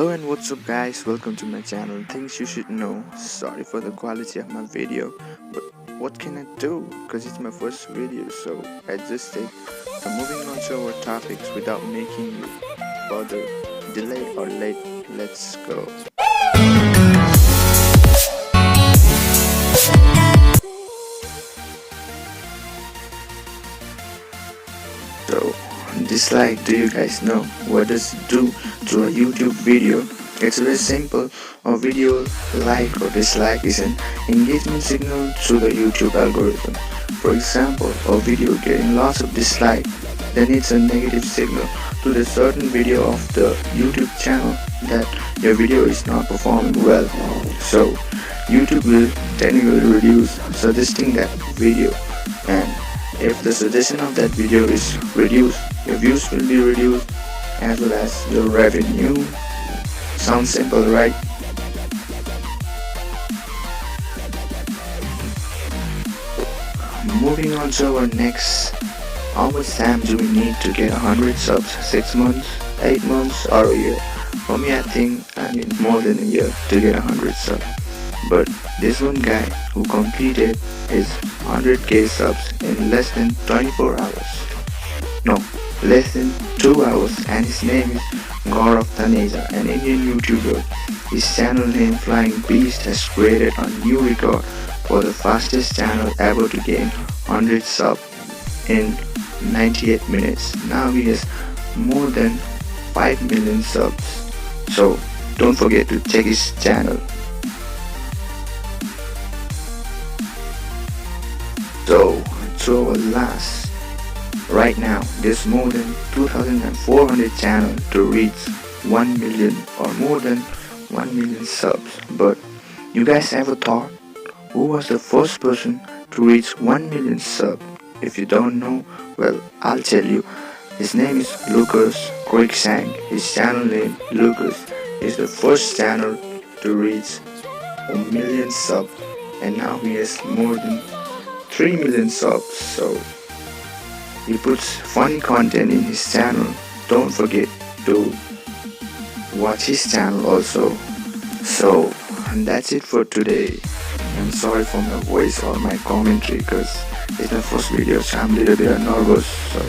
Hello and what's up guys, welcome to my channel Things You Should Know. Sorry for the quality of my video, but what can I do, because it's my first video, so I just take. So moving on to our topics without making you bother, delay or late, let's go. So dislike, do you guys know what does it do to a YouTube video? It's very simple. A video like or dislike is an engagement signal to the YouTube algorithm. For example, a video getting lots of dislike, then it's a negative signal to the certain video of the YouTube channel that your video is not performing well. So YouTube will technically reduce suggesting that video, and if the suggestion of that video is reduced, your views will be reduced as well as your revenue. Sounds simple, right? Moving on to our next. How much time do we need to get 100 subs? 6 months, 8 months or a year? For me, I think I need more than a year to get 100 subs. But this one guy who completed his 100k subs in less than 24 hours. No, less than 2 hours, and his name is Gaurav Taneja, an Indian YouTuber. His channel name Flying Beast has created a new record for the fastest channel ever to gain 100 subs in 98 minutes. Now he has more than 5 million subs. So don't forget to check his channel. So to our last, right now there's more than 2,400 channels to reach 1 million or more than 1 million subs. But you guys ever thought who was the first person to reach 1 million subs? If you don't know, well, I'll tell you. His name is Lucas Cruikshank. His channel name Lucas is the first channel to reach 1 million subs, and now he has more than 3 million subs. So he puts funny content in his channel. Don't forget to watch his channel also. So and that's it for today. I'm sorry for my voice or my commentary because it's my first video, so I'm a little bit nervous. So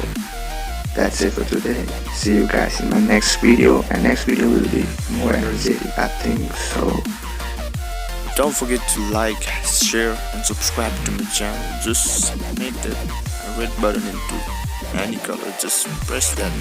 that's it for today. See you guys in my next video, and next video will be more energetic, I think. So don't forget to like, share and subscribe to my channel. Just make that red button into any color. Just press that.